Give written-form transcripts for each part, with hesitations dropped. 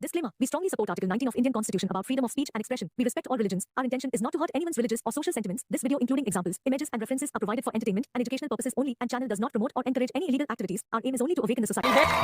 Disclaimer. We strongly support Article 19 of Indian Constitution about freedom of speech and expression. We respect all religions. Our intention is not to hurt anyone's religious or social sentiments. This video, including examples, images, and references, are provided for entertainment and educational purposes only, and channel does not promote or encourage any illegal activities. Our aim is only to awaken the society.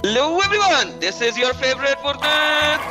Hello everyone, this is your favorite Furqan.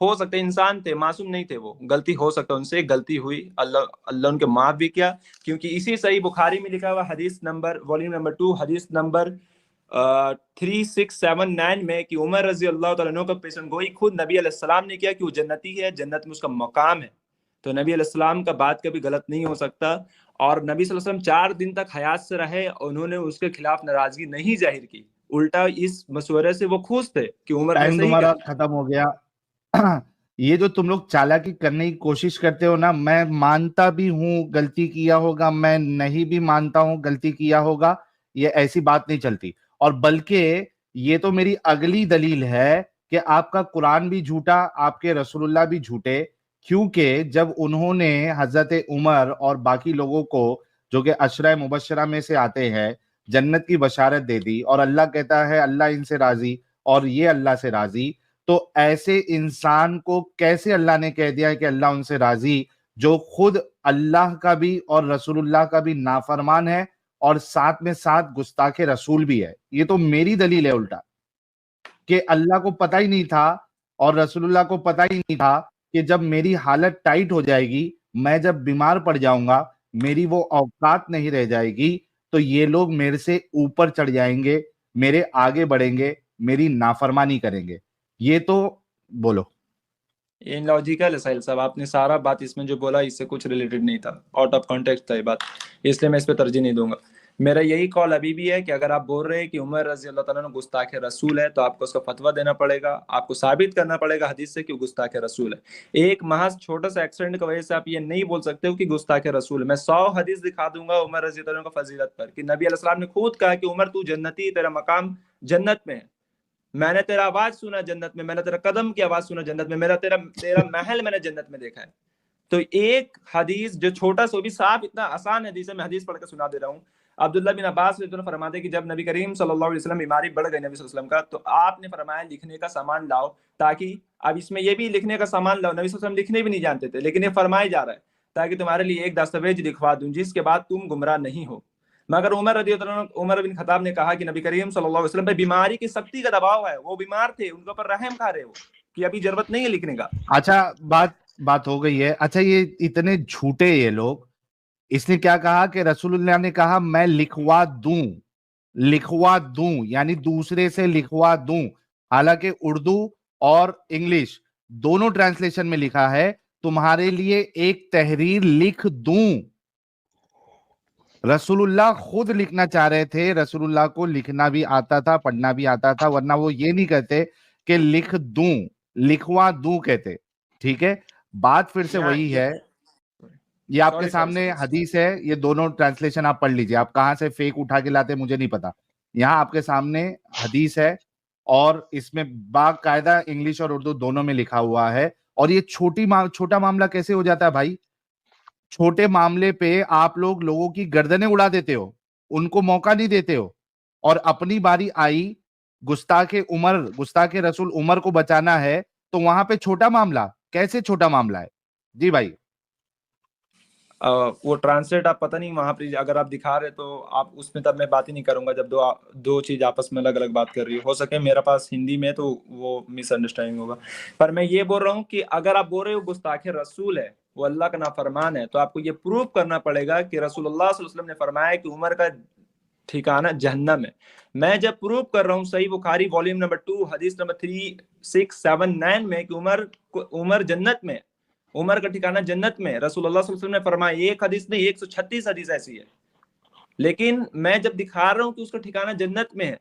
ہو سکتا ہے انسان تھے، معصوم نہیں تھے، وہ غلطی ہو سکتا ہے ان سے، غلطی ہوئی، اللہ ان کے معاف بھی کیا، کیونکہ اسی صحیح بخاری میں لکھا ہوا حدیث نمبر والیوم نمبر 2 حدیث نمبر 3679 میں کہ عمر رضی اللہ تعالیٰ عنہ کا پیشن گوئی خود نبی علیہ السلام نے کیا کہ وہ جنتی ہے، جنت میں اس کا مقام ہے، تو نبی علیہ السلام کا بات کبھی غلط نہیں ہو سکتا. اور نبی صلی اللہ علیہ وسلم 4 دن تک حیات سے رہے اور انہوں نے اس کے خلاف ناراضگی نہیں ظاہر کی، الٹا اس مشورے سے وہ خوش تھے کہ عمر نے ٹائم صحیح تمہارا کہا. ختم ہو گیا. یہ جو تم لوگ چالاکی کرنے کی کوشش کرتے ہو نا، میں مانتا بھی ہوں غلطی کیا ہوگا، میں نہیں بھی مانتا ہوں غلطی کیا ہوگا، یہ ایسی بات نہیں چلتی. اور بلکہ یہ تو میری اگلی دلیل ہے کہ آپ کا قرآن بھی جھوٹا، آپ کے رسول اللہ بھی جھوٹے، کیونکہ جب انہوں نے حضرت عمر اور باقی لوگوں کو جو کہ عشرہ مبشرہ میں سے آتے ہیں جنت کی بشارت دے دی، اور اللہ کہتا ہے اللہ ان سے راضی اور یہ اللہ سے راضی، تو ایسے انسان کو کیسے اللہ نے کہہ دیا ہے کہ اللہ ان سے راضی، جو خود اللہ کا بھی اور رسول اللہ کا بھی نافرمان ہے اور ساتھ میں ساتھ گستاخ رسول بھی ہے. یہ تو میری دلیل ہے الٹا، کہ اللہ کو پتہ ہی نہیں تھا اور رسول اللہ کو پتہ ہی نہیں تھا کہ جب میری حالت ٹائٹ ہو جائے گی، میں جب بیمار پڑ جاؤں گا، میری وہ اوقات نہیں رہ جائے گی، تو یہ لوگ میرے سے اوپر چڑھ جائیں گے، میرے آگے بڑھیں گے، میری نافرمانی کریں گے. یہ تو بولو. یہ لاجیکل ہے ساحل صاحب، آپ نے سارا بات اس میں جو بولا اس سے کچھ ریلیٹڈ نہیں تھا، آؤٹ آف کانٹیکسٹ تھا یہ بات، اس لیے میں اس پہ ترجیح نہیں دوں گا. میرا یہی کال ابھی بھی ہے کہ اگر آپ بول رہے ہیں کہ عمر رضی اللہ تعالیٰ عنہ گستاخ رسول ہے تو آپ کو اس کا فتویٰ دینا پڑے گا، آپ کو ثابت کرنا پڑے گا حدیث سے کہ گستاخ رسول ہے. ایک محض چھوٹا سا ایکسیڈنٹ کی وجہ سے آپ یہ نہیں بول سکتے ہو کہ گستاخ رسول ہے. میں 100 حدیث دکھا دوں گا عمر رضی اللہ عنہ کا فضیلت پر کہ نبی علیہ السلام نے خود کہا کہ عمر تو جنتی، تیرا مقام جنت میں ہے، میں نے تیرا آواز سنا جنت میں، میں نے تیرا قدم کی آواز سنا جنت میں، تیرا محل میں نے جنت میں دیکھا ہے. تو ایک حدیث جو چھوٹا سا بھی صاف اتنا آسان حدیث ہے، میں حدیث پڑھ کے سنا دے رہا ہوں. عبداللہ بن عباس رضی اللہ عنہ فرماتے ہیں کہ جب نبی کریم صلی اللہ علیہ وسلم بیماری بڑھ گئی نبی صلی اللہ علیہ وسلم کا، تو آپ نے فرمایا لکھنے کا سامان لاؤ، تاکہ اب اس میں یہ بھی لکھنے کا سامان لاؤ، نبی صلی اللہ علیہ وسلم لکھنے بھی نہیں جانتے تھے، لیکن یہ فرمایا جا رہا ہے تاکہ تمہارے لیے ایک دستاویز لکھوا دوں جس کے بعد تم گمراہ نہیں ہو. مگر عمر رضی اللہ عنہ، عمر بن خطاب نے کہا کہ نبی کریم صلی اللہ علیہ وسلم پہ بیماری کی سختی کا دباؤ ہے، وہ بیمار تھے، ان کے اوپر رحم کھا رہے ہو کہ ابھی ضرورت نہیں ہے لکھنے کا. اچھا بات ہو گئی ہے. اچھا یہ اتنے جھوٹے یہ لوگ، اس نے کیا کہا کہ رسول اللہ نے کہا میں لکھوا دوں یعنی دوسرے سے لکھوا دوں، حالانکہ اردو اور انگلش دونوں ٹرانسلیشن میں لکھا ہے تمہارے لیے ایک تحریر لکھ دوں. رسول اللہ خود لکھنا چاہ رہے تھے، رسول اللہ کو لکھنا بھی آتا تھا، پڑھنا بھی آتا تھا، ورنہ وہ یہ نہیں کہتے کہ لکھ دوں، لکھوا دوں کہتے. ٹھیک ہے، بات پھر سے وہی ہے. یہ آپ کے سامنے حدیث ہے، یہ دونوں ٹرانسلیشن آپ پڑھ لیجئے، آپ کہاں سے فیک اٹھا کے لاتے مجھے نہیں پتا. یہاں آپ کے سامنے حدیث ہے اور اس میں باقاعدہ انگلش اور اردو دونوں میں لکھا ہوا ہے. اور یہ چھوٹا معاملہ کیسے ہو جاتا ہے بھائی؟ چھوٹے معاملے پہ آپ لوگوں کی گردنیں اڑا دیتے ہو، ان کو موقع نہیں دیتے ہو، اور اپنی باری آئی گستاخ رسول عمر کو بچانا ہے تو وہاں پہ چھوٹا معاملہ کیسے چھوٹا معاملہ ہے؟ جی بھائی وہ ٹرانسلیٹ آپ پتہ نہیں وہاں پہ اگر آپ دکھا رہے تو آپ اس میں تب میں بات ہی نہیں کروں گا جب دو چیز آپس میں الگ الگ بات کر رہی ہو سکے میرا پاس ہندی میں تو وہ مس انڈرسٹینڈنگ ہوگا. پر میں یہ بول رہا ہوں کہ اگر آپ بول رہے ہو گستاخ رسول ہے، وہ اللہ کا نافرمان ہے، تو آپ کو یہ پروف کرنا پڑے گا کہ رسول اللہ صلی اللہ علیہ وسلم نے فرمایا کہ عمر کا ٹھکانہ جہنم ہے. میں جب پروف کر رہا ہوں صحیح بخاری والیوم نمبر 2 حدیث نمبر 3679 میں کہ عمر جنت میں، عمر کا ٹھکانہ جنت میں، رسول اللہ صلی اللہ علیہ وسلم نے فرمایا. ایک حدیث نہیں 136 حدیث ایسی ہے. لیکن میں جب دکھا رہا ہوں کہ اس کا ٹھکانہ جنت میں ہے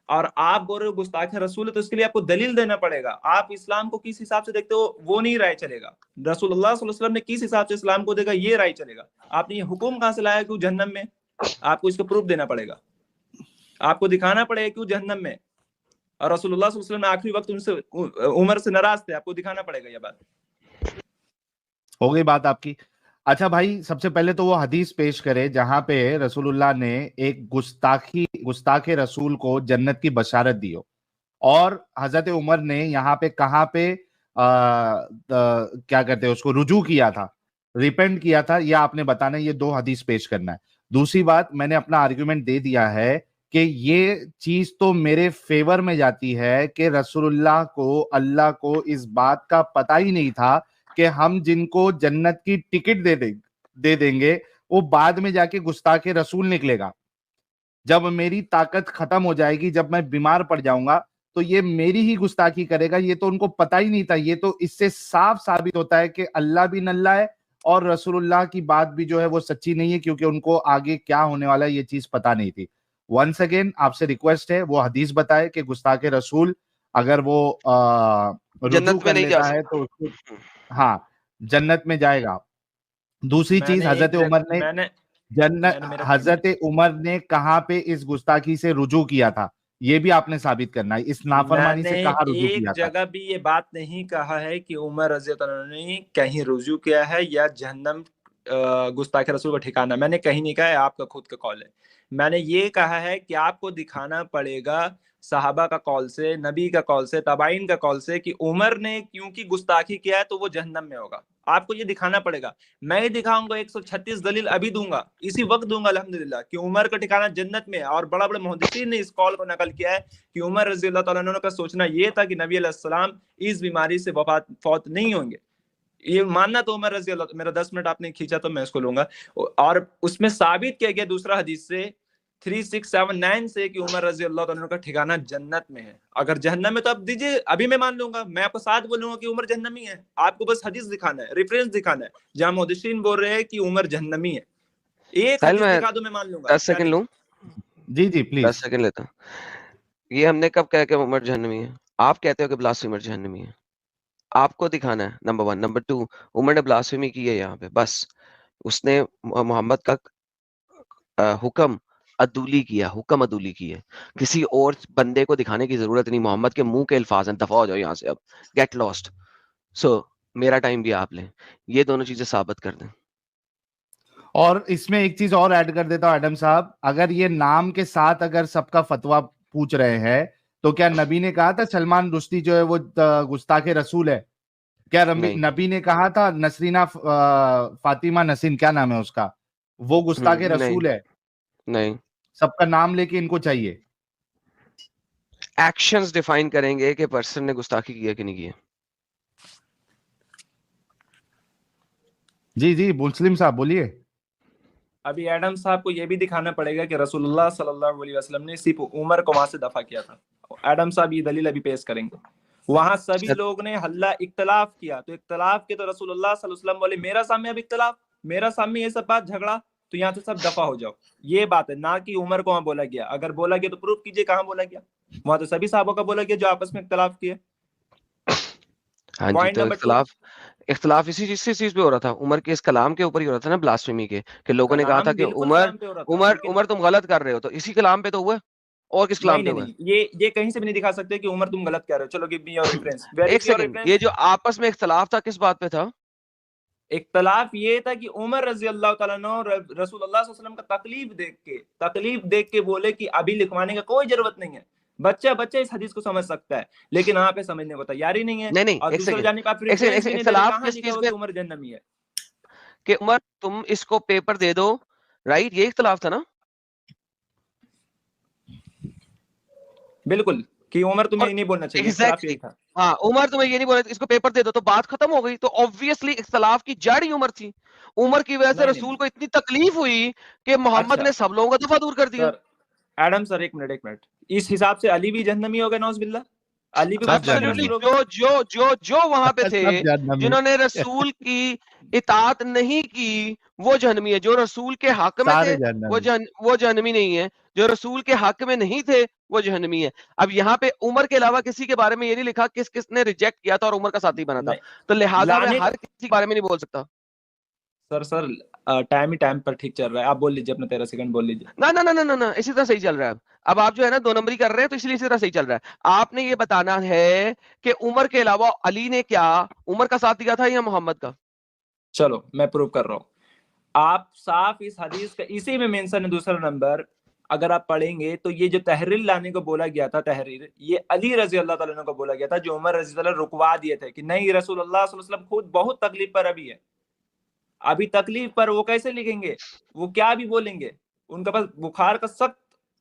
اور آپ بول رہے ہو گستاخ رسول ہے، تو اس کے لیے آپ کو دلیل دینا پڑے گا. آپ اسلام کو کس حساب سے دیکھتے ہو وہ نہیں رائے چلے گا. رسول اللہ صلی اللہ علیہ وسلم نے کس حساب سے اسلام کو دیکھا یہ رائے چلے گا. آپ نے یہ حکم کہاں سے لایا کہ جہنم میں؟ آپ کو اس کا پروف دینا پڑے گا، آپ کو دکھانا پڑے گا کہ جہنم میں. اور رسول اللہ صلی اللہ علیہ وسلم آخری وقت ان سے عمر سے ناراض تھے، آپ کو دکھانا پڑے گا. یہ بات ہو گئی بات آپ کی. اچھا بھائی سب سے پہلے تو وہ حدیث پیش کرے جہاں پہ رسول اللہ نے ایک گستاخ رسول کو جنت کی بشارت دی ہو، اور حضرت عمر نے یہاں پہ کہاں پہ کیا کہتے ہیں اس کو رجوع کیا تھا، ریپینٹ کیا تھا، یہ آپ نے بتانا ہے. یہ 2 حدیث پیش کرنا ہے. دوسری بات، میں نے اپنا آرگیومنٹ دے دیا ہے کہ یہ چیز تو میرے فیور میں جاتی ہے کہ رسول اللہ کو اللہ کو اس بات کا پتہ ہی نہیں تھا کہ ہم جن کو جنت کی ٹکٹ دے دیں گے وہ بعد میں جا کے گستاخ رسول نکلے گا. جب میری طاقت ختم ہو جائے گی, جب میں بیمار پڑ جاؤں گا تو یہ میری ہی گستاخی کرے گا. یہ تو ان کو پتہ ہی نہیں تھا. یہ تو اس سے صاف ثابت ہوتا ہے کہ اللہ بھی نلہ ہے اور رسول اللہ کی بات بھی جو ہے وہ سچی نہیں ہے, کیونکہ ان کو آگے کیا ہونے والا ہے یہ چیز پتہ نہیں تھی. ونس اگین آپ سے ریکویسٹ ہے وہ حدیث بتائے کہ گستاخ رسول اگر وہ رجوع کر لیتا ہے تو ہاں جنت میں جائے گا. دوسری چیز حضرت عمر نے کہاں پہ اس گستاخی سے رجوع کیا تھا, یہ بھی آپ نے ثابت کرنا ہے. اس نافرمانی سے کہاں رجوع کیا تھا؟ ایک جگہ بھی یہ بات نہیں کہا ہے کہ عمر رضی اللہ عنہ نے کہیں رجوع کیا ہے یا جہنم گستاخ رسول کا ٹھکانہ. میں نے کہیں نہیں کہا ہے, آپ کا خود کا قول ہے. میں نے یہ کہا ہے کہ آپ کو دکھانا پڑے گا صحابہ کا قول سے, نبی کا قول سے, تابعین کا قول سے کہ عمر نے کیونکہ گستاخی کیا ہے تو وہ جہنم میں ہوگا. آپ کو یہ دکھانا پڑے گا. میں دکھاؤں گا 136 دلیل ابھی دوں گا, اسی وقت دوں گا الحمدللہ, کہ عمر کا ٹھکانہ جنت میں. اور بڑا بڑے محدثین نے اس قول کو نقل کیا ہے کہ عمر رضی اللہ تعالیٰ عنہ کا سوچنا یہ تھا کہ نبی علیہ السلام اس بیماری سے فوت نہیں ہوں گے. یہ ماننا تو عمر رضی اللہ, میرا 10 منٹ آپ نے کھینچا تو میں اس کو لوں گا. اور اس میں ثابت کیا گیا دوسرا حدیث سے 3679 سے کہ عمر رضی اللہ عنہ کا ٹھکانہ جنت میں ہے. اگر جہنم میں تو اب دیجئے, ابھی میں مان لوں گا, میں آپ کو ساتھ بولوں گا کہ عمر جہنمی ہے. آپ کو بس حدیث دکھانا ہے, ریفرنس دکھانا ہے جہاں محدثین بول رہے ہیں کہ عمر جہنمی ہے. ایک حدیث دکھا دو میں مان لوں گا. 10 سیکنڈ لوں؟ جی جی پلیز 10 سیکنڈ لیتا. یہ ہم نے کب کہا کہ عمر جہنمی ہے؟ آپ کہتے ہو کہ بلاسفیمر جہنمی ہے. آپ کو دکھانا ہے نمبر 1. نمبر 2, عمر نے بلاسفیمی کی ہے یہاں پہ, بس اس نے محمد کا حکم عدولی کیا, حکم عدولی کی ہے. کسی اور بندے کو دکھانے کی ضرورت نہیں. محمد کے منہ کے الفاظ ہیں, دفع ہو جاؤ یہاں سے, اب گیٹ لاسٹ. سو میرا ٹائم بھی آپ لیں, یہ دونوں چیزیں ثابت کر دیں. اور اس میں ایک چیز اور ایڈ کر دیتا ہوں ایڈم صاحب, اگر یہ نام کے ساتھ اگر سب کا فتویٰ پوچھ رہے ہیں تو کیا نبی نے کہا تھا سلمان رشدی جو ہے وہ گستاخ رسول ہے؟ کیا نبی نے کہا تھا نسرینہ فاطمہ نسین کیا نام ہے اس کا, وہ گستاخ رسول ہے؟ نہیں. سب کا نام لے کے ان کو چاہیے. ایکشنز ڈیفائن کریں گے کہ پرسن نے گستاخی کیا کہ نہیں کیا. جی جی مسلم صاحب بولیے. ابھی ایڈم صاحب کو یہ بھی دکھانا پڑے گا کہ رسول اللہ صلی اللہ علیہ وسلم نے صرف عمر کو وہاں سے دفع کیا تھا. ایڈم صاحب یہ دلیل ابھی پیش کریں گے. وہاں سبھی لوگ نے حلہ اختلاف کیا, تو اختلاف کے تو رسول اللہ صلی اللہ علیہ وسلم بولے میرا سامنے اب اختلاف, میرا سامنے یہ سب بات جھگڑا, تو یہاں سے سب دفع ہو جاؤ. یہ بات ہے, نہ کہ عمر کو وہاں بولا گیا. اگر بولا گیا تو پروف کیجئے کہاں بولا گیا. وہاں تو سبھی صحابوں کا بولا گیا جو آپس میں اختلاف کیے. ہاں جی, تو اختلاف اسی چیز پہ ہو رہا تھا. عمر کے اس کلام کے اوپر ہی ہو رہا تھا نا, بلاسفیمی کے, کہ لوگوں نے کہا تھا کہ عمر تم غلط کر رہے ہو, تو اسی کلام پہ تو ہوا. اور کس کلام پہ ہوا؟ یہ کہیں سے بھی نہیں دکھا سکتے کہ عمر تم غلط کر رہے ہو. چلو گیو می یور ریفرنس. ایک سیکنڈ, یہ جو آپس میں اختلاف تھا کس بات پہ تھا؟ اختلاف یہ تھا کہ عمر رضی اللہ تعالیٰ عنہ رسول اللہ صلی اللہ علیہ وسلم کا تکلیف دیکھ کے بولے کہ ابھی لکھوانے کا کوئی ضرورت نہیں ہے, بچہ اس حدیث کو سمجھ سکتا ہے, لیکن آپ پہ سمجھنے کو تیار ہی نہیں ہے. نہیں, عمر جہنمی ہے کہ عمر تم اس کو پیپر دے دو, رائٹ, یہ اختلاف تھا نا. بالکل, کہ عمر تمہیں یہ نہیں بولنا چاہیے. ہاں, عمر تمہیں یہ نہیں بولنا, اس کو پیپر دے دو, تو بات ختم ہو گئی. تو obviously اختلاف کی جڑ ہی عمر تھی. عمر کی وجہ سے رسول کو اتنی تکلیف ہوئی کہ محمد نے سب لوگوں کا دفعہ دور کر دیا. ایڈم سر ایک منٹ, اس حساب سے علی بھی جہنمی ہو گئے نعوذ باللہ. علی بھی جو وہاں پہ تھے جنہوں نے رسول کی اطاعت نہیں کی وہ جہنمی ہے. جو رسول کے حق میں تھے وہ جہنمی نہیں ہے. جو رسول کے حق میں نہیں تھے وہ جہنمی ہے. اب یہاں پہ عمر کے علاوہ کسی کے بارے میں یہ نہیں لکھا کس نے ریجیکٹ کیا تھا اور عمر کا ساتھی بنا تھا, تو لہٰذا میں ہر کسی کے بارے میں نہیں بول سکتا. سر ٹائم پر ٹھیک چل رہا ہے, آپ بول لیجیے اپنا 13 سیکنڈ بول لیجیے. نہ اسی طرح صحیح چل رہا ہے. اب آپ جو ہے نا 2 نمبری کر رہے ہیں, تو اس لیے اسی طرح صحیح چل رہا ہے. آپ نے یہ بتانا ہے کہ عمر کے علاوہ علی نے کیا عمر کا ساتھ دیا تھا یا محمد کا؟ چلو میں پروو کر رہا ہوں. آپ صاف اس حدیث کا اسی میں مینشن ہے. دوسرا نمبر اگر آپ پڑھیں گے تو یہ جو تحریر لانے کو بولا گیا تھا, تحریر یہ علی رضی اللہ تعالیٰ عنہ کو بولا گیا تھا, جو عمر رضی اللہ عنہ رکوا دیے تھے کہ نہیں رسول اللہ صلی اللہ علیہ وسلم خود بہت تکلیف پر ابھی تکلیف پر وہ کیسے لکھیں گے, وہ کیا بھی بولیں گے, ان کا بس بخار کا سخت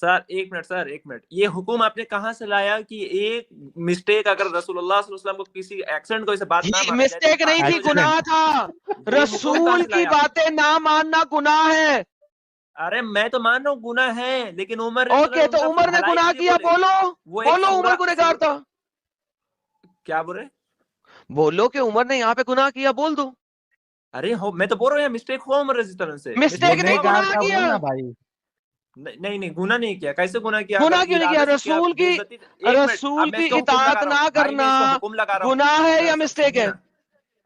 سر ایک منٹ یہ حکم آپ نے کہاں سے لایا کہ ایک مسٹیک اگر رسول اللہ صلی اللہ علیہ وسلم کو کسی ایکسیڈنٹ کو اسے بات نہ مانا جائے مسٹیک نہیں تھی، گناہ تھا. رسول کی باتیں نہ ماننا گناہ ہے. ارے میں تو مان رہا ہوں گناہ ہے، لیکن عمر اوکے تو عمر نے گناہ کیا، بولو عمر گنہگار تھا. کیا بول رہے؟ بولو کہ عمر نے یہاں پہ گناہ کیا، بول دو. ارے میں تو بول رہا ہوں مسٹیک ہوا عمر رضی اللہ عنہ سے. مسٹیک نہیں، گناہ کیا. نہیں گناہ نہیں کیا. کیسے گناہ کیا؟ گناہ کیوں نہیں کیا؟ رسول کی اطاعت نہ کرنا گناہ ہے یا مسٹیک ہے؟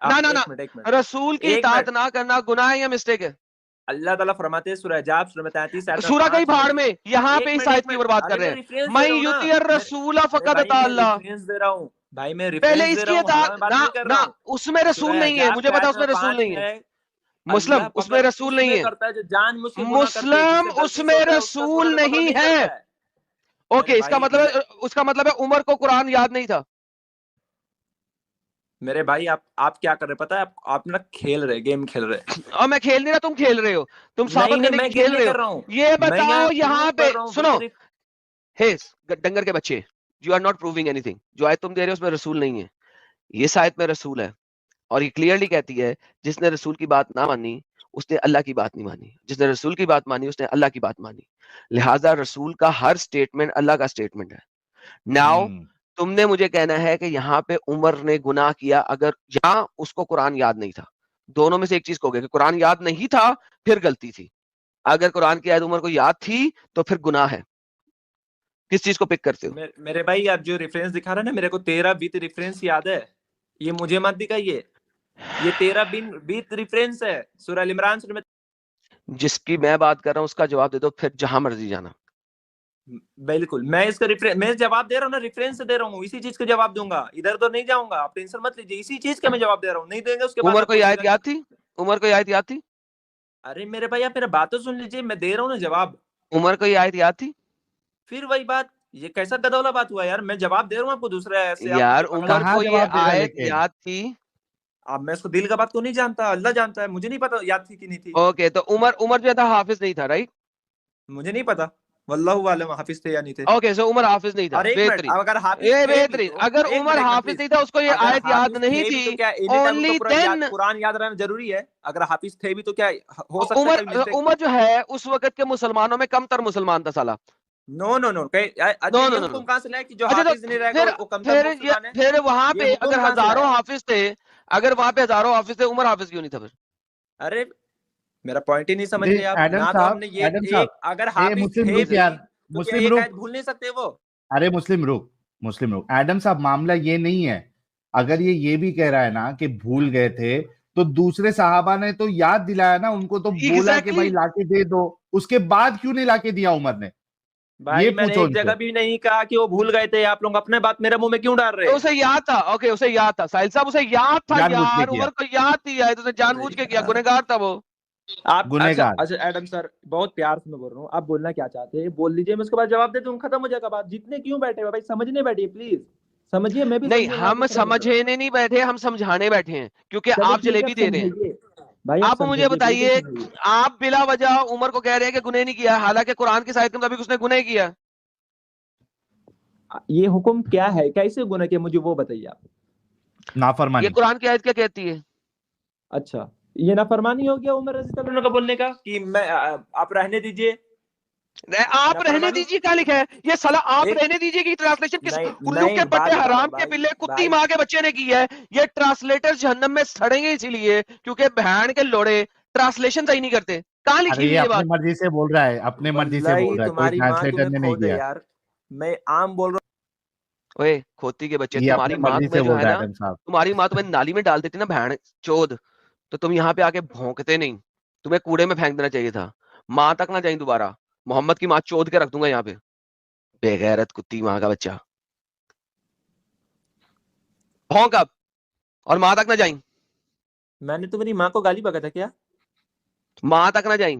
نہ رسول کی اطاعت نہ کرنا گناہ ہے یا مسٹیک ہے؟ اللہ تعالیٰ فرماتے ہیں سورہ حجاب سورہ 33 سورہ کئی بھاڑ میں، یہاں پہ اس آیت کی اوپر بات کر رہے ہیں. من یطیع الرسول فقد اطاع اللہ. دے رہا ہوں بھائی، میں پہلے اس کی اطاعت نہ، اس میں رسول نہیں ہے، مجھے پتا اس میں رسول نہیں ہے. مسلم اس میں رسول نہیں ہے، مسلم اس میں رسول نہیں ہے. اوکے، اس کا مطلب ہے عمر کو قرآن یاد نہیں تھا. میرے بھائی آپ کیا کر رہے پتا ہے؟ آپ نا کھیل رہے، گیم کھیل رہے. اور میں کھیل نہیں رہا، تم کھیل رہے ہو، تم ثابت کرنے کی کھیل رہے ہو. یہ بتاؤ یہاں پہ سنو، ڈنگر کے بچے، you are not proving anything. جو آیت تم دے رہے ہو اس میں رسول نہیں ہے. یہ آیت میں رسول ہے، اور یہ کلیئرلی کہتی ہے جس نے رسول کی بات نہ مانی اس نے اللہ کی بات نہیں مانی، جس نے رسول کی بات مانی اس نے اللہ کی بات مانی. لہٰذا رسول کا ہر سٹیٹمنٹ اللہ کا سٹیٹمنٹ ہے. ناؤ تم نے مجھے کہنا ہے کہ یہاں پہ عمر نے گناہ کیا، اگر یہاں اس کو قرآن یاد نہیں تھا. دونوں میں سے ایک چیز کو گیا کہ قرآن یاد نہیں تھا پھر غلطی تھی. اگر قرآن کی آیت عمر کو یاد تھی تو پھر گناہ ہے. کس چیز کو پک کرتے ہو؟ میرے بھائی آپ جو ریفرنس دکھا رہے ہیں نا، میرے کو 13 ریفرنس یاد ہے. یہ مجھے مت دکھائیے، یہ 13 ریفرنس ہے سورہ ال عمران میں. جس کی میں بات کر رہا ہوں اس کا جواب دے دو، پھر جہاں مرضی جانا. بالکل میں اس کا میں جواب دے رہا ہوں نا، ریفرنس سے دے رہا ہوں، اسی چیز کا جواب دوں گا، ادھر تو نہیں جاؤں گا. آپ ٹینشن مت لیجیے، اسی چیز کا میں جواب دے رہا ہوں. نہیں دیں گے اس کے بعد عمر کو آیت یاد تھی؟ عمر کو آیت یاد تھی؟ ارے میرے بھائی آپ میرا بات تو سن لیجیے، میں دے رہا ہوں نا جواب. عمر کو آیت یاد تھی؟ پھر وہی بات، یہ کیسا گدولا بات ہوا یار؟ میں جواب دے رہا ہوں آپ کو دوسرا ایسے. یار عمر کو یہ آیت یاد تھی؟ اب میں اس کو دل کا بات کو نہیں جانتا، اللہ جانتا ہے، مجھے نہیں پتا یاد تھی کہ نہیں تھی. اوکے تو عمر جو تھا حافظ نہیں تھا، رائٹ؟ مجھے نہیں پتا، واللہ عالم حافظ تھے یا نہیں تھے. اوکے سو عمر حافظ نہیں تھا. بہترین، اگر عمر حافظ نہیں تھا اس کو یہ آیت یاد نہیں تھی، اونلی دین قرآن یاد رہنا ضروری ہے. اگر حافظ تھے بھی تو کیا ہو سکتا ہے؟ عمر جو ہے اس وقت کے مسلمانوں میں کم تر مسلمان تھا سالہ. نو کہاں سے لائے کہ جو حافظ نہیں رہے گا وہ کم تر مسلمان ہے؟ پھر وہاں پہ اگر ہزاروں حافظ تھے، اگر وہاں پہ ہزاروں حافظ تھے، عمر حافظ کیوں نہیں تھا پھر؟ ارے میرا پوائنٹ ہی نہیں سمجھ رہے آپ. نہ تو ہم نے یہ اگر حافظ تھے بھی تو کیا ایک آیت بھول نہیں سکتے وہ؟ ارے مسلم روک ایڈم صاحب، معاملہ یہ نہیں ہے. اگر یہ بھی کہہ رہا ہے نا کہ بھول گئے تھے تو دوسرے صحابہ نے تو یاد دلایا نا ان کو، تو بولا کہ بھائی لا کے دے دو. اس کے بعد کیوں نہیں لا کے دیا عمر نے؟ بھائی میں نے ایک جگہ بھی نہیں کہا کہ وہ بھول گئے تھے. آپ لوگ اپنے بات میرے منہ میں کیوں ڈال رہے ہیں؟ اسے یاد تھا. اوکے اسے یاد تھا ساحل صاحب، اسے یاد تھا یار. عمر کو یاد تھی آیت، اسے جان بوجھ کے کیا، گنہگار تھا وہ. آپ اچھا ایڈم سر بہت پیار سے میں بول رہا ہوں، آپ بولنا کیا چاہتے ہیں بول لیجیے، میں اس کے بعد جواب دے دوں، ختم ہو جائے گا بات. جتنے کیوں بیٹھے بھائی سمجھنے بیٹھیے پلیز، سمجھیے. میں بھی نہیں، ہم سمجھنے نہیں بیٹھے، ہم سمجھانے بیٹھے ہیں، کیونکہ آپ جلیبی دے رہے ہیں. آپ مجھے بتائیے، آپ بلا وجہ عمر کو کہہ رہے ہیں کہ گناہ نہیں کیا، حالانکہ قرآن کی آیت کے مطابق اس نے گناہ کیا. یہ حکم کیا ہے، کیسے گناہ کیا، مجھے وہ بتائیے آپ. نافرمانی. یہ قرآن کی آیت کیا کہتی ہے؟ اچھا یہ نافرمانی ہو گیا عمر رضی اللہ عنہ کا بولنے کا کہ میں آپ رہنے دیجئے. آپ رہنے دیجیے کیا لکھا ہے؟ یہ صلاح آپ رہنے دیجیے کی ٹرانسلیشن کس الو کے پٹے حرام کے پلے کتی ماں کے بچے نے کی ہے؟ یہ ٹرانسلیٹر جہنم میں سڑیں گے اسی لیے کیونکہ بہن کے لوڑے ٹرانسلیشن صحیح نہیں کرتے. کہاں لکھی ہوئی ہے بات؟ اپنی مرضی سے بول رہا ہے، اپنے مرضی سے بول رہا ہے، کوئی ٹرانسلیٹر نے نہیں کیا. یار میں عام بول رہا ہوں. اوے کھوتی کے بچے، تمہاری ماں تمہیں جو ہے نا، تمہاری ماں تمہیں نالی میں ڈال دیتی نا بہن چود، تو تم یہاں پہ آ کے بھونکتے نہیں، تمہیں کوڑے میں پھینک دینا چاہیے تھا. ماں تک نہ جائیں دوبارہ، محمد کی ماں چود کے رکھ دوں گا یہاں پہ. بے غیرت کتی ماں کا بچہ، بھونک اب، اور ماں تک نہ جائیں. میں نے تمہاری ماں کو گالی بکا تھا کیا؟ ماں تک نہ جائیں،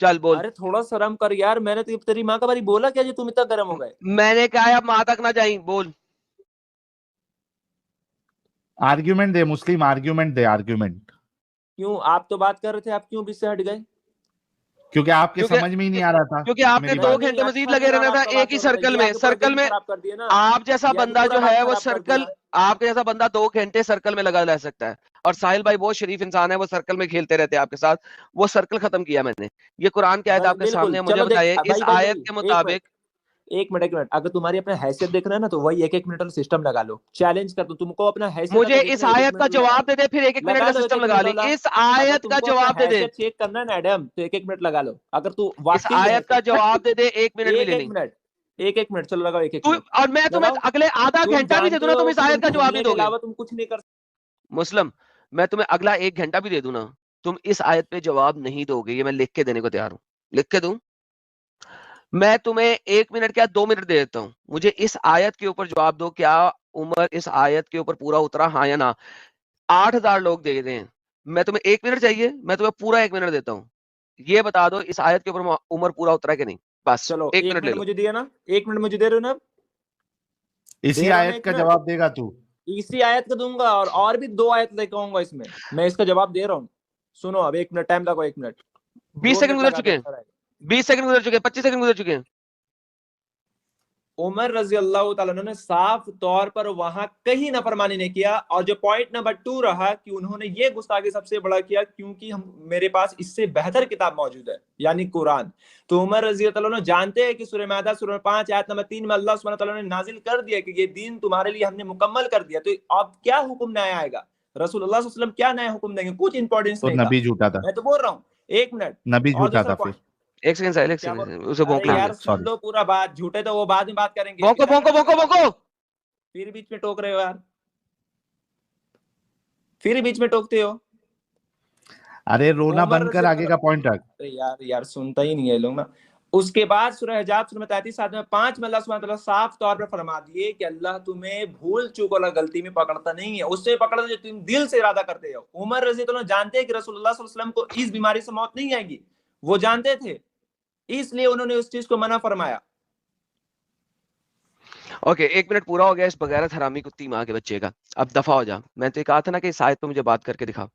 چل بول. ارے تھوڑا شرم کر یار، میں نے تیری ماں کا باری بولا کیا جو تم اتنا گرم ہو گئے؟ میں نے کہا اب ماں تک نہ جائیں، بول. آرگیومنٹ دے مسلم، آرگیومنٹ دے، آرگیومنٹ. کیوں آپ تو بات کر رہے تھے، آپ کیوں بیچ سے ہٹ گئے؟ کیونکہ آپ کے سمجھ میں ہی نہیں آ رہا تھا. کیونکہ آپ نے 2 گھنٹے مزید لگے رہنا تھا ایک ہی سرکل میں. آپ جیسا بندہ جو ہے وہ سرکل، آپ کے جیسا بندہ 2 گھنٹے سرکل میں لگا رہ سکتا ہے. اور ساحل بھائی بہت شریف انسان ہے، وہ سرکل میں کھیلتے رہتے ہیں آپ کے ساتھ. وہ سرکل ختم کیا میں نے. یہ قرآن کی آیت آپ کے سامنے، مجھے بتائیے اس آیت کے مطابق. ایک منٹ اگر تمہاری اپنا حیثیت دیکھنا ہے نا تو وہی 1 منٹ والا سسٹم لگا لو. چیلنج کر دوں تم کو اپنا حیثیت. مجھے اس آیت کا جواب دے دے، پھر 1 منٹ کا سسٹم لگا لیں. اس آیت کا جواب دے دے. چیک کرنا ہے نا ایڈم تو 1 منٹ لگا لو. اگر تو اس آیت کا جواب دے دے 1 منٹ بھی لے لیں. 1 منٹ چلو لگاؤ. 1 اور میں تمہیں اگلے آدھا گھنٹہ بھی دے دوں نا، تم اس آیت کا جواب نہیں دو گے. تم کچھ نہیں کر مسلم، میں تمہیں اگلا 1 گھنٹہ بھی دے دوں نا، تم اس آیت پہ جواب نہیں دو گے. یہ میں لکھ کے دینے کو تیار ہوں. لکھ کے دوں؟ میں تمہیں 1 منٹ کیا 2 منٹ دے دیتا ہوں. مجھے اس آیت کے اوپر جواب دو، کیا عمر اس آیت کے اوپر پورا اترا، ہاں یا نہ؟ 8000 لوگ دے دیں. میں تمہیں 1 منٹ چاہیے، میں تمہیں پورا 1 منٹ دیتا ہوں. یہ بتا دو اس آیت کے اوپر عمر پورا اترا کہ نہیں. بس چلو 1 منٹ لے لو. مجھے دیا نا. 1 منٹ مجھے دے رہے ہو نا. اسی آیت کا جواب دے گا تو؟ اسی آیت کا دوں گا اور بھی 2 آیت لے کے آؤں گا. اس میں اس کا جواب دے رہا ہوں. سنو اب 1 منٹ ٹائم لگو. 1 منٹ 20 سیکنڈ گزر چکے ہیں. 20 سیکنڈ گزر چکے ہیں. 25 سیکنڈ گزر چکے ہیں. عمر رضی اللہ تعالیٰ عنہ نے صاف طور پر وہاں کہیں نافرمانی نہیں کیا. اور جو پوائنٹ نمبر 2 رہا کہ انہوں نے یہ گستاخی سب سے بڑا کیا کیونکہ میرے پاس اس سے بہتر کتاب موجود ہے یعنی قرآن. تو عمر رضی اللہ تعالیٰ عنہ جانتے ہیں کہ سورہ مائدہ سورہ 5 آیت نمبر 3 میں اللہ سبحانہ تعالیٰ نے نازل کر دیا کہ یہ دین تمہارے لیے ہم نے مکمل کر دیا. تو اب کیا حکم نیا آئے گا؟ رسول اللہ صلی اللہ علیہ وسلم کیا نیا حکم دیں گے؟ کچھ امپورٹنس نہیں. نبی جھوٹا تھا. میں تو بول رہا ہوں 1 منٹ. نبی جھوٹا تھا. پھر 1 سیکنڈ سائل، 1 سیکنڈ اسے بھونک لیں. یار سن لو پورا بات. جھوٹے تو وہ بعد میں بات کریں گے. بھونکو بھونکو بھونکو بھونکو. پھر بیچ میں ٹوک رہے ہو یار. پھر بیچ میں ٹوکتے ہو. ارے رونا بند کر، آگے کا پوائنٹ رکھ. یار سنتا ہی نہیں ہے لوگ نا. اس کے بعد سورہ حجاب سورہ 33 آیت میں 5 میں اللہ سبحانہ تعالیٰ صاف طور پر فرما دیے کہ اللہ تمہیں بھول چوک اور غلطی میں پکڑتا نہیں ہے، اس سے پکڑتا جو تم دل سے ارادہ کرتے ہو. عمر رضی اللہ عنہ جانتے ہیں کہ رسول اللہ صلی اللہ علیہ وسلم کو اس بیماری سے موت نہیں آئے گی. وہ جانتے تھے، اس لیے انہوں نے اس چیز کو منع فرمایا. اوکے 1 منٹ پورا ہو گیا اس بغیرت حرامی کتی ماں کے بچے کا. اب دفع ہو جا. میں تو کہا تھا نا کہ اس آیت پہ مجھے بات کر کے دکھا.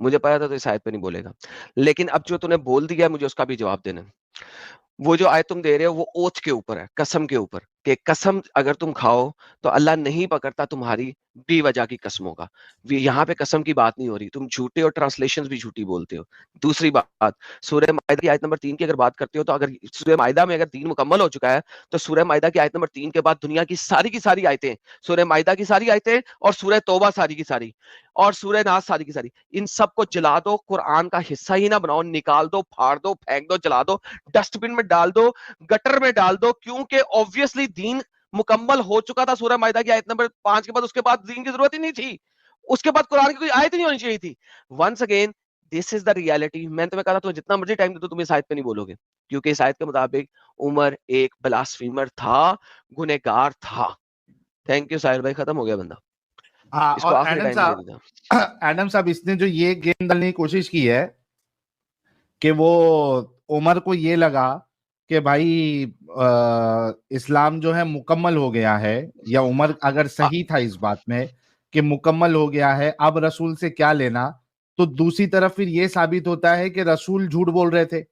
مجھے پتا تھا تو اس آیت پہ نہیں بولے گا، لیکن اب جو تم نے بول دیا مجھے اس کا بھی جواب دینا. وہ جو آیت تم دے رہے ہو وہ اوتھ کے اوپر ہے، قسم کے اوپر، کہ قسم اگر تم کھاؤ تو اللہ نہیں پکڑتا تمہاری بے وجہ کی قسموں کا. یہاں پہ قسم کی بات نہیں ہو رہی. تم جھوٹے اور ٹرانسلیشنز بھی جھوٹی بولتے ہو. دوسری بات، سورہ مائدہ کی آیت نمبر 3 کی اگر بات کرتے ہو تو اگر سورہ مائدہ میں اگر دین مکمل ہو چکا ہے تو سورہ مائدہ کی آیت نمبر 3 کے بعد دنیا کی ساری آیتیں، سورہ مائدہ کی ساری آیتیں اور سورہ توبہ ساری کی ساری اور سورہ ناس ساری کی ساری، ان سب کو جلا دو، قرآن کا حصہ ہی نہ بناؤ، نکال دو، پھاڑ دو، پھینک دو، جلا دو، ڈسٹ بن میں ڈال دو، گٹر میں ڈال دو، کیونکہ obviously دین مکمل ہو چکا تھا. سورہ مائدہ کی آیت نمبر 5 کے بعد اس کے بعد دین کی ضرورت ہی نہیں تھی. اس کے بعد قرآن کی کوئی آیت نہیں ہونی چاہیے تھی. Once again this is the reality. میں نے تمہیں کہا تھا تمہیں جتنا مرضی ٹائم دے دو تم اس آیت پہ نہیں بولو گے، کیونکہ اس آیت کے مطابق عمر ایک بلاسفیمر تھا، گنہگار تھا. تھینک یو ساحل بھائی، ختم ہو گیا بندہ. اس کو آخری ٹائم دے دیتا. ایڈم صاحب اس نے جو یہ گیم ڈالنے کی کوشش کی ہے کہ وہ عمر کو یہ لگا کہ بھائی اسلام جو ہے مکمل ہو گیا ہے، یا عمر اگر صحیح تھا اس بات میں کہ مکمل ہو گیا ہے اب رسول سے کیا لینا، تو دوسری طرف پھر یہ ثابت ہوتا ہے کہ رسول جھوٹ بول رہے تھے.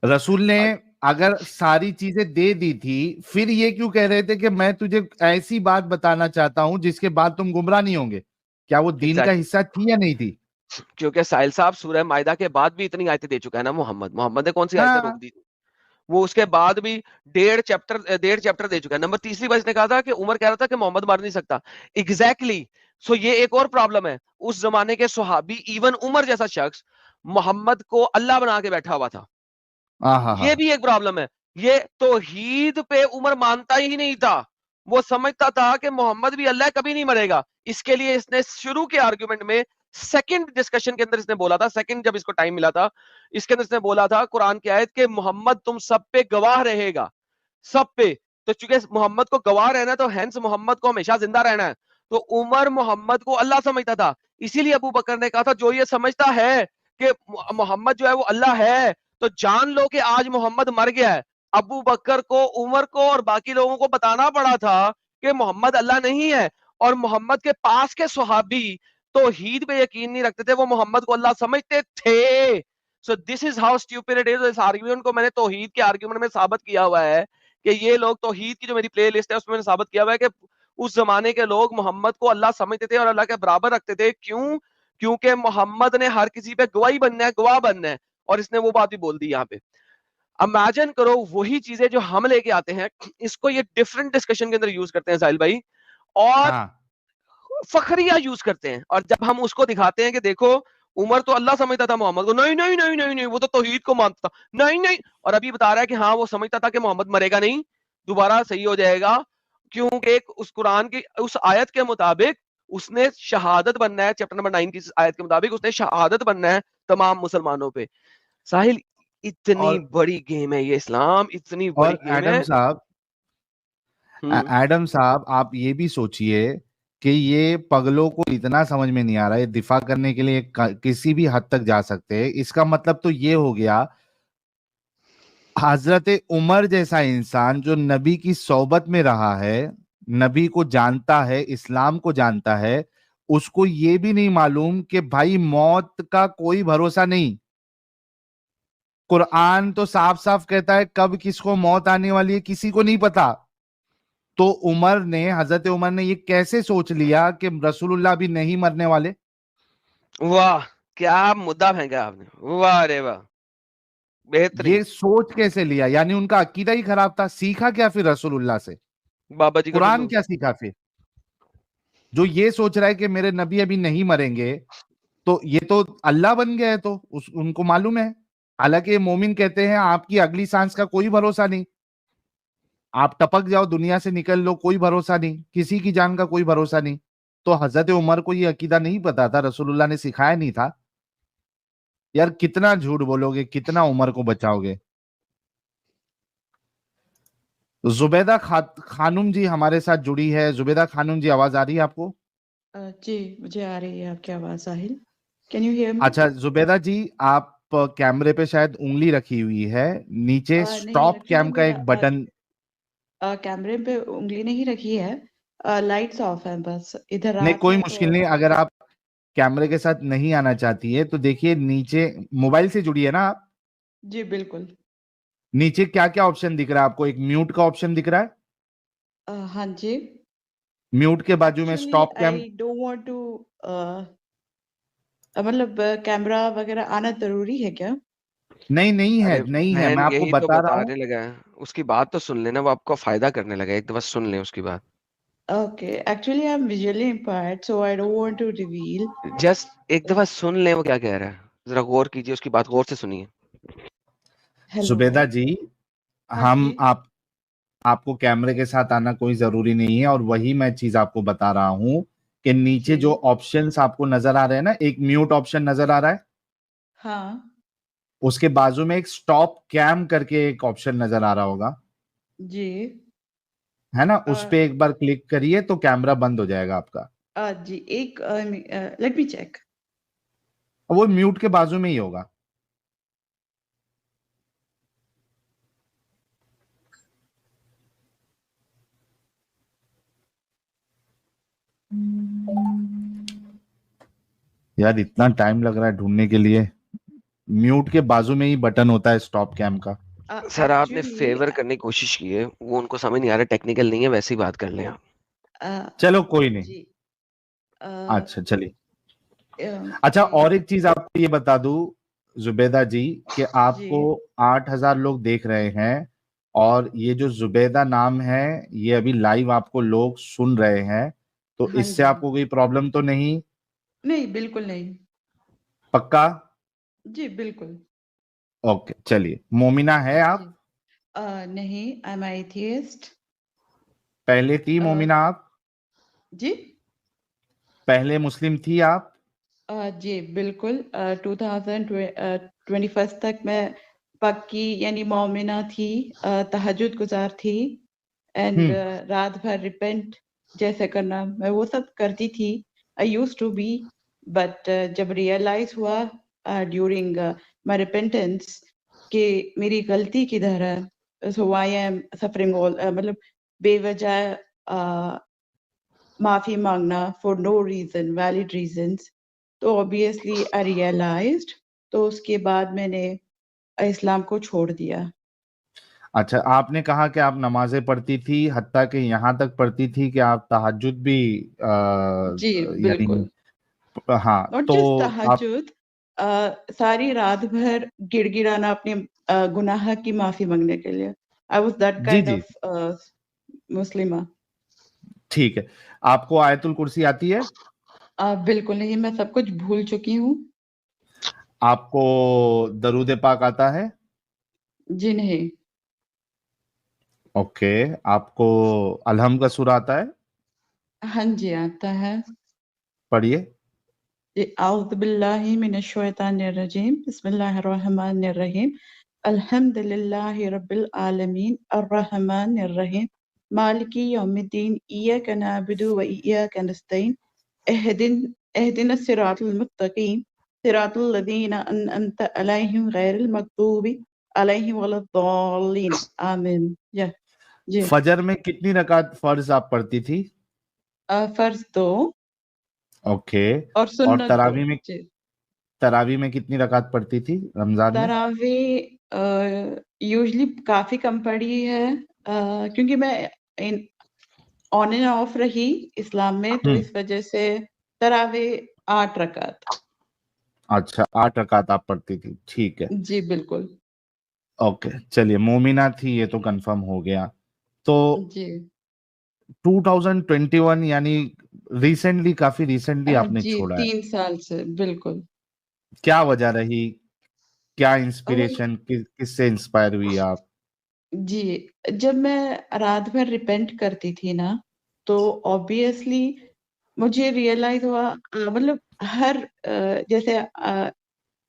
رسول نے اگر ساری چیزیں دے دی تھی پھر یہ کیوں کہہ رہے تھے کہ میں تجھے ایسی بات بتانا چاہتا ہوں جس کے بعد تم گمراہ نہیں ہوں گے؟ کیا وہ دین کا حصہ تھی یا نہیں تھی؟ کیونکہ ساحل صاحب سورہ مائدہ کے بعد بھی اتنی آیتیں دے چکا ہے نا محمد نے کون سی آیتیں روک دی؟ وہ اس کے بعد بھی 1.5 چیپٹر دے چکا ہے. نمبر تیسری بار اس نے کہا تھا کہ عمر کہہ رہا تھا کہ محمد مار نہیں سکتا. ایگزیکٹلی. سو یہ ایک اور پرابلم ہے. اس زمانے کے صحابی ایون عمر جیسا شخص محمد کو اللہ بنا کے بیٹھا ہوا تھا. یہ بھی ایک پرابلم ہے. یہ توحید پہ عمر مانتا ہی نہیں تھا. وہ سمجھتا تھا کہ محمد بھی اللہ کبھی نہیں مرے گا. اس کے لیے اس نے شروع کے آرگومنٹ میں سیکنڈ ڈسکشن کے اندر اس نے بولا تھا، سیکنڈ جب اس کو ٹائم ملا تھا اس کے اندر اس نے بولا تھا قرآن کی آیت کہ محمد تم سب پہ گواہ رہے گا، سب پہ. تو چونکہ محمد کو گواہ رہنا ہے تو ہینس محمد کو ہمیشہ زندہ رہنا ہے. تو عمر محمد کو اللہ سمجھتا تھا. اسی لیے ابو بکر نے کہا تھا جو یہ سمجھتا ہے کہ محمد جو ہے وہ اللہ ہے تو جان لو کہ آج محمد مر گیا ہے. ابو بکر کو، عمر کو اور باقی لوگوں کو بتانا پڑا تھا کہ محمد اللہ نہیں ہے. اور محمد کے پاس کے صحابی توحید پہ یقین نہیں رکھتے تھے، وہ محمد کو اللہ سمجھتے تھے. So this is how stupid it is. اس آرگیومنٹ کو میں نے توحید کے آرگیومنٹ میں ثابت کیا ہوا ہے کہ یہ لوگ توحید کی جو میری پلے لسٹ ہے اس میں نے ثابت کیا ہوا ہے کہ اس زمانے کے لوگ محمد کو اللہ سمجھتے تھے اور اللہ کے برابر رکھتے تھے. کیوں؟ کیونکہ محمد نے ہر کسی پہ گواہی بننا ہے, گواہ بننا ہے, اور اس نے وہ بات بھی بول دی یہاں پہ. امیجن کرو وہی چیزیں جو ہم لے کے آتے ہیں, اس کو یہ ڈفرنٹ ڈسکشن کے اندر یوز کرتے ہیں ساحل بھائی, اور فخریہ یوز کرتے ہیں. اور جب ہم اس کو دکھاتے ہیں کہ دیکھو عمر تو اللہ سمجھتا تھا محمد کو, نہیں نہیں نہیں نہیں نہیں وہ تو توحید کو مانتا تھا, نہیں نہیں, اور ابھی بتا رہا ہے کہ ہاں وہ سمجھتا تھا کہ محمد مرے گا نہیں, دوبارہ صحیح ہو جائے گا, کیونکہ اس قرآن کی اس آیت کے مطابق اس نے شہادت بننا ہے, چیپٹر نمبر 9 کی آیت کے مطابق اس نے شہادت بننا ہے تمام مسلمانوں پہ. ساحل اتنی بڑی گیم ہے یہ اسلام, اتنی بڑی گیم ہے. ایڈم صاحب آپ یہ بھی سوچئے کہ یہ پگلوں کو اتنا سمجھ میں نہیں آ رہا ہے, دفاع کرنے کے لیے کسی بھی حد تک جا سکتے ہیں. اس کا مطلب تو یہ ہو گیا حضرت عمر جیسا انسان جو نبی کی صحبت میں رہا ہے, نبی کو جانتا ہے, اسلام کو جانتا ہے, اس کو یہ بھی نہیں معلوم کہ بھائی موت کا کوئی بھروسہ نہیں. قرآن تو صاف صاف کہتا ہے کب کس کو موت آنے والی ہے کسی کو نہیں پتا. تو حضرت عمر نے یہ کیسے سوچ لیا کہ رسول اللہ بھی نہیں مرنے والے؟ واہ کیا مدعا پھینکا آپ نے, واہ رے واہ, بہترین. یہ سوچ کیسے لیا؟ یعنی ان کا عقیدہ ہی خراب تھا. سیکھا کیا پھر رسول اللہ سے؟ بابا جی قرآن کیا سیکھا پھر؟ جو یہ سوچ رہا ہے کہ میرے نبی ابھی نہیں مریں گے تو یہ تو اللہ بن گیا ہے, تو ان کو معلوم ہے. حالانکہ یہ مومن کہتے ہیں آپ کی اگلی سانس کا کوئی بھروسہ نہیں, آپ ٹپک جاؤ دنیا سے نکل لو, کوئی بھروسہ نہیں, کسی کی جان کا کوئی بھروسہ نہیں. تو حضرت عمر کو یہ عقیدہ نہیں پتا تھا, رسول اللہ نے سکھایا نہیں تھا. یار کتنا جھوٹ بولو گے, کتنا عمر کو بچاؤ گے. زبیدہ خانم جی ہمارے ساتھ جڑی ہے. زبیدہ خانم جی آواز آ رہی ہے آپ کو؟ جی مجھے آ رہی ہے آپ کی آواز. ساحل کین یو ہیئر می؟ اچھا زبیدہ جی, آپ کیمرے پہ شاید انگلی رکھی ہوئی ہے, نیچے سٹاپ کیم کا ایک بٹن. کیمرے پہ انگلی نہیں رکھی ہے, لائٹس آف ہیں بس ادھر. نہیں کوئی مشکل نہیں, اگر آپ کیمرے کے ساتھ نہیں آنا چاہتی ہے تو دیکھیے نیچے موبائل سے جڑی ہے نا آپ؟ جی بالکل. نیچے کیا کیا آپشن دکھ رہا ہے آپ کو؟ ایک میوٹ کا آپشن دکھ رہا ہے. ہاں جی. میوٹ کے بازو میں stop came. I don't want to مطلب کیمرہ وغیرہ آنا ضروری ہے کیا؟ نہیں ہے, نہیں ہے, میں آپ کو بتا رہا ہوں. لگا اس کی بات تو سن لینا, وہ آپ کو فائدہ کرنے لگا, ایک دفعہ سن لیں اس کی بات. Okay, actually I'm visually impaired, so I don't want to reveal. Just ایک دفعہ سن لیں وہ کیا کہہ رہا ہے, ذرا غور کیجئے, اس کی بات غور سے سنیے. زبیدہ جی ہم آپ کو کیمرے کے ساتھ آنا کوئی ضروری نہیں ہے, اور وہی میں چیز آپ کو بتا رہا ہوں کہ نیچے جو آپشنز آپ کو نظر آ رہے ہیں نا, ایک میوٹ آپشن نظر آ رہا ہے, ہاں اس کے بازو میں ایک سٹاپ کیم کر کے ایک آپشن نظر آ رہا ہوگا جی, ہے نا, اس پہ ایک بار کلک کریے تو کیمرہ بند ہو جائے گا آپ کا. جی ایک لیٹ می چیک. وہ میوٹ کے بازو میں ہی ہوگا. یار اتنا ٹائم لگ رہا ہے ڈھونڈنے کے لیے. میوٹ کے بازو میں ہی بٹن ہوتا ہے سٹاپ کیم کا. سر آپ نے فیور کرنے کی کوشش کی ہے, وہ ان کو سمجھ نہیں آ رہا, ٹیکنیکل نہیں ہے, ویسے ہی بات کر لیں آپ. چلو کوئی نہیں. اچھا چلیے. اچھا اور ایک چیز آپ کو یہ بتا دوں زبیدہ جی کہ آپ کو 8,000 لوگ دیکھ رہے ہیں, اور یہ جو زبیدہ نام ہے یہ ابھی لائیو آپ کو لوگ سن رہے ہیں, تو اس سے آپ کو کوئی پرابلم تو نہیں؟ نہیں بالکل نہیں. پکا؟ جی بالکل. اوکے چلیے. مومنہ ہے آپ؟ نہیں, I'm atheist. پہلے تھی مومنہ آپ؟ جی پہلے مسلم تھی آپ؟ جی بالکل. 2021 تک میں پکی یعنی مومنہ تھی, تہجد گزار تھی, اینڈ رات بھر ریپینٹ جیسے کرنا میں وہ سب کرتی تھی. I used to be, but جب ریئلائز ہوا ڈیورنگ مائی ریپینٹنس کہ میری غلطی کدھر ہے, so why I am suffering all, مطلب بے وجہ معافی مانگنا for no reason, valid reasons, تو obviously I realized, تو اس کے بعد میں نے اسلام کو چھوڑ دیا. اچھا، آپ نے کہا کہ آپ نمازیں پڑھتی تھی، حتیٰ کہ یہاں تک پڑھتی تھی کہ آپ تہجد بھی جی یعنی بالکل. ہاں ناٹ تو جسٹ آپ تہجد، ساری رات بھر گڑ گڑانا اپنے گناہ کی معافی مانگنے کے لیے. آئی واز دیٹ جی کائنڈ جی آف مسلمہ. ٹھیک ہے. آپ کو آیت الکرسی آتی ہے؟ بالکل نہیں، میں سب کچھ بھول چکی ہوں. آپ کو درود پاک آتا ہے؟ جی نہیں. اوکے. آپ کو الحم کا سورہ آتا ہے؟ ہاں جی آتا ہے. پڑھیے. اعوذ باللہ من الشیطان الرجیم، بسم اللہ الرحمن الرحیم. الحمد للہ رب العالمین الرحمن الرحیم مالک یوم الدین ایاک نعبد و ایاک نستعین اہدنا الصراط المستقیم صراط الذین انعمت علیہم غیر المغضوب علیہم ولا الضالین. آمین. جی. فجر میں کتنی رکعت فرض آپ پڑھتی تھی؟ فرض 2 اوکے. اور اور سنت 2. جی. تراویح میں کتنی رکعت پڑھتی تھی رمضان میں؟ تراویح یوزلی کافی کم پڑھی ہے، کیونکہ میں آن اینڈ آف رہی اسلام میں، تو ہم، اس وجہ سے تراویح 8 رکعت. اچھا 8 رکعت آپ پڑھتی تھی. ٹھیک ہے. جی بالکل. اوکے چلیے، مومنہ تھی یہ تو کنفرم ہو گیا. تو جی 2021 یعنی ریسنٹلی، کافی ریسنٹلی آپ نے جی چھوڑا ہے. 3 سال سے بالکل. کیا وجہ رہی؟ کیا اور انسپریشن، کس سے انسپائر ہوئی آپ؟ جی جب میں رات بھر ریپینٹ کرتی تھی نا، تو obviously مجھے ریئلائز ہوا، مطلب ہر جیسے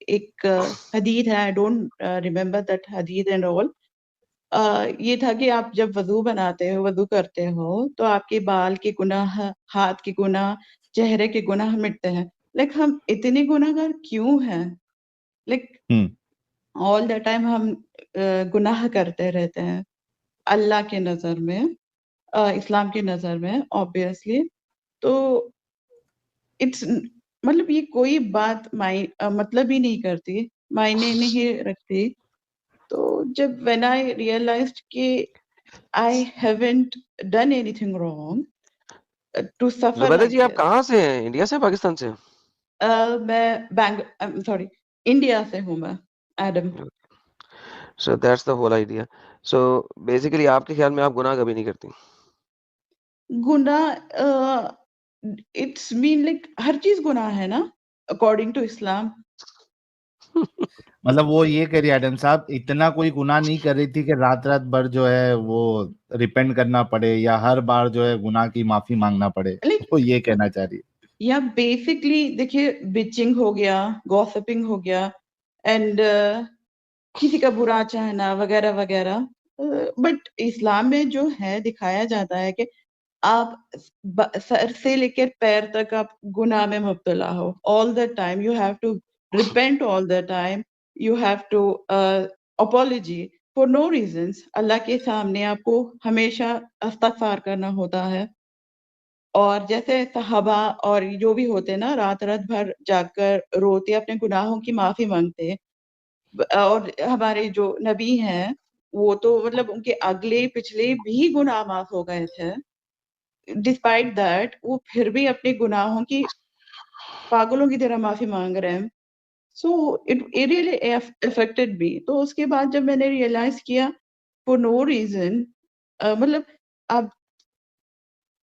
ایک حدیث ہے، آئی ڈونٹ ریمبر دیٹ حدیث اینڈ آل. یہ تھا کہ آپ جب وضو بناتے ہو، وضو کرتے ہو، تو آپ کے بال کے گناہ، ہاتھ کے گناہ، چہرے کے گناہ مٹتے ہیں. لائک ہم اتنے گناہ گار کیوں ہیں؟ لائک ہم، آل دا ٹائم ہم گناہ کرتے رہتے ہیں اللہ کے نظر میں، اسلام کی نظر میں obviously. تو اٹس مطلب یہ کوئی بات مطلب ہی نہیں کرتی، معنی نہیں رکھتی. تو جب when I realized کہ I haven't done anything wrong to suffer Zubaida like جی آپ this. کہاں سے ہیں؟ انڈیا سے، پاکستان سے؟ میں سوری انڈیا سے ہوں میں، Adam. So that's the whole idea. So basically آپ کے خیال میں آپ گناہ کبھی نہیں کرتی؟ گناہ اٹس مین لائک ہر چیز گناہ ہے نا اکارڈنگ ٹو اسلام. مطلب وہ یہ کہہ رہی ایڈم صاحب اتنا کوئی گناہ نہیں کر رہی تھی کہ رات رات بھر جو ہے وہ ریپینٹ کرنا پڑے یا ہر بار جو ہے گناہ کی معافی مانگنا پڑے، لائک وہ یہ کہنا چاہ رہی ہے. یا بیسکلی دیکھیے بچنگ ہو گیا، گوسپنگ ہو گیا، اینڈ کسی کا برا چاہنا وغیرہ وغیرہ. بٹ اسلام میں جو ہے دکھایا جاتا ہے کہ آپ سر سے لے کر پیر تک آپ گناہ میں مبتلا ہو all the time. You have to repent all the time. You have to apology for no reasons. اللہ کے سامنے آپ کو ہمیشہ استغفار کرنا ہوتا ہے. اور جیسے صحابہ اور جو بھی ہوتے نا رات رات بھر جا کر روتے اپنے گناہوں کی معافی مانگتے. اور ہمارے جو نبی ہیں وہ تو مطلب ان کے اگلے پچھلے بھی گناہ معاف ہو گئے تھے. ڈسپائٹ دیٹ وہ پھر بھی اپنے گناہوں کی پاگلوں کی طرح معافی مانگ رہے ہیں. سو اٹ ریئلی افیکٹڈ می. تو اس کے بعد جب میں نے ریئلائز کیا فور نو ریزن، مطلب آپ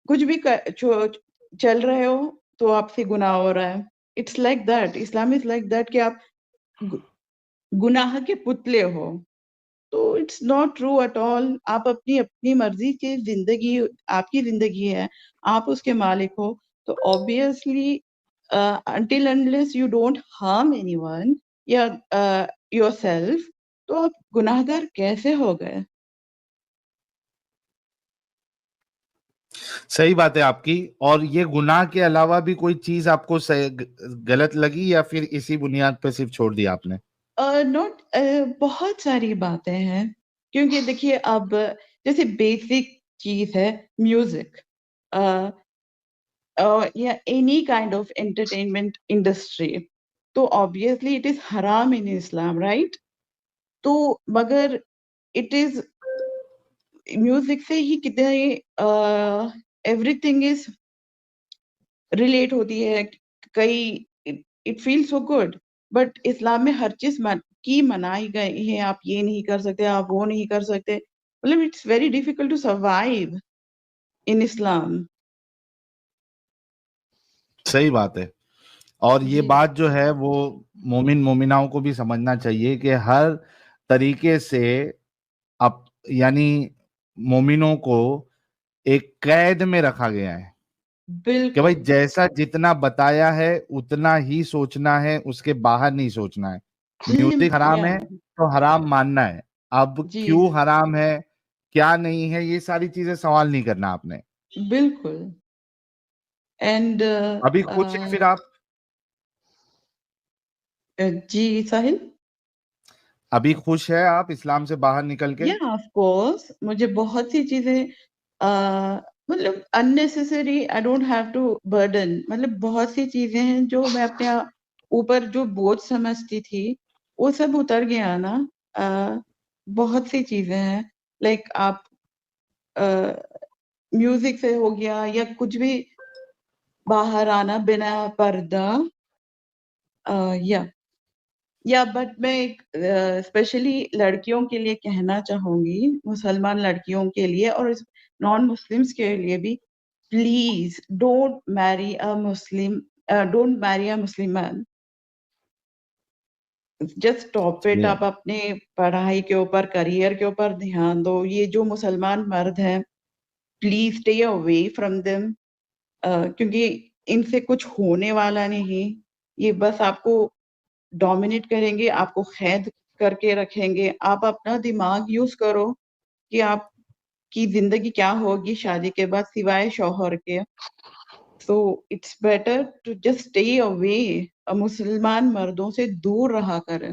کچھ بھی چل رہے ہو تو آپ سے گناہ ہو رہا ہے. It's like that, Islam is like that کہ آپ گناہ کے پتلے ہو. تو it's not true at all. آپ اپنی مرضی کی زندگی، آپ کی زندگی ہے، آپ اس کے مالک ہو. تو obviously until unless you don't harm anyone یا yourself، تو آپ گناہ گار کیسے ہو گئے؟ صحیح بات ہے آپ کی. اور یہ گناہ کے علاوہ بھی کوئی چیز آپ کو غلط لگی یا پھر اسی بنیاد پہ صرف چھوڑ دیا آپ نے؟ نوٹ بہت ساری باتیں ہیں، کیونکہ دیکھیے اب جیسے بیسک چیز ہے میوزک یا any kind of entertainment industry. تو obviously it is haram in Islam, right? تو مگر it is میوزک سے ہی کتنے ایوری تھنگ از ریلیٹ ہوتی ہے کئی it feel so good but اسلام میں ہر چیز کی منائی گئی ہے آپ یہ نہیں کر سکتے آپ وہ نہیں کر سکتے مطلب it's very difficult to survive in اسلام صحیح بات ہے. اور یہ جی بات جو ہے وہ مومن مومناؤں کو بھی سمجھنا چاہیے کہ ہر طریقے سے اب یعنی مومنوں کو ایک قید میں رکھا گیا ہے کہ بھائی بالکل جیسا جتنا بتایا ہے اتنا ہی سوچنا ہے, اس کے باہر نہیں سوچنا ہے. میوزک حرام ہے تو حرام ماننا ہے, اب جی کیوں حرام ہے کیا نہیں ہے یہ ساری چیزیں سوال نہیں کرنا آپ نے. بالکل اینڈ ابھی خوش ہیں پھر آپ, جی ساحل ابھی خوش ہے آپ اسلام سے باہر نکل کے؟ آف کورس مجھے بہت سی چیزیں مطلب unnecessary I don't have to burden مطلب بہت سی چیزیں ہیں جو میں اپنے اوپر جو بوجھ سمجھتی تھی وہ سب اتر گیا نا. بہت سی چیزیں ہیں لائک آپ میوزک سے ہو گیا یا کچھ بھی باہر آنا بنا پردہ یا بٹ میں اسپیشلی لڑکیوں کے لیے کہنا چاہوں گی مسلمان لڑکیوں کے لیے اور نان مسلمس کے لیے بھی پلیز ڈونٹ میری اے مسلم مین جسٹ اسٹاپ اٹ. آپ اپنے پڑھائی کے اوپر کریئر کے اوپر دھیان دو. یہ جو مسلمان مرد ہیں please stay away from them کیونکہ ان سے کچھ ہونے والا نہیں. یہ بس آپ کو ڈومینیٹ کریں گے, آپ کو قید کر کے رکھیں گے. آپ اپنا دماغ یوز کرو کہ آپ کی زندگی کیا ہوگی شادی کے بعد سوائے شوہر کے. So it's better to just stay away. مسلمان مردوں سے دور رہا کریں.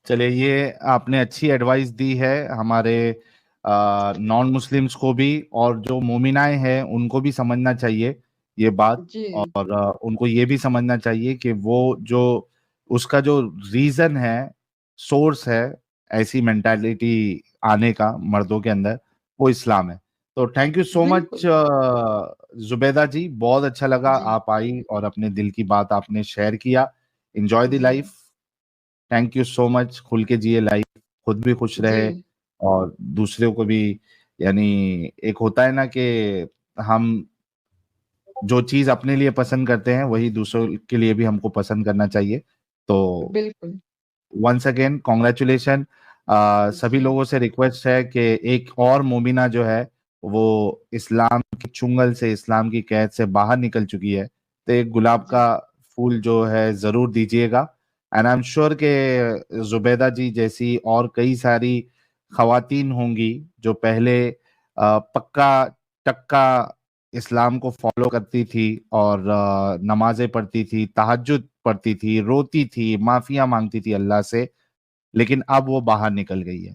چلے یہ آپ نے اچھی ایڈوائس دی ہے ہمارے نان مسلمس کو بھی, اور جو مومنائیں ہیں ان کو بھی سمجھنا چاہیے یہ بات, جی اور ان کو یہ بھی سمجھنا چاہیے کہ وہ جو اس کا جو ریزن ہے, سورس ہے ایسی مینٹالٹی آنے کا مردوں کے اندر, وہ اسلام ہے. تو تھینک یو سو مچ زبیدہ جی, بہت اچھا لگا جی آپ آئی اور اپنے دل کی بات آپ نے شیئر کیا. انجوائے دی جی life. Thank you so much. کھل کے جیے لائف, خود بھی خوش جی رہے اور دوسروں کو بھی. یعنی ایک ہوتا ہے نا کہ ہم جو چیز اپنے لیے پسند کرتے ہیں وہی دوسروں کے لیے بھی ہم کو پسند کرنا چاہیے. تو بالکل ونس اگین کانگریچولیشن. سبھی جی لوگوں سے ریکویسٹ ہے کہ ایک اور مومنہ جو ہے وہ اسلام کی چنگل سے, اسلام کی قید سے باہر نکل چکی ہے, تو ایک گلاب جی کا پھول جو ہے ضرور دیجیے گا. اینڈ آئی ایم شیور کہ زبیدہ جی جیسی اور کئی ساری خواتین ہوں گی جو پہلے پکا ٹکا اسلام کو فالو کرتی تھی اور نمازیں پڑھتی تھی, تہجد پڑھتی تھی, روتی تھی, معافیاں مانگتی تھی اللہ سے, لیکن اب وہ باہر نکل گئی ہے.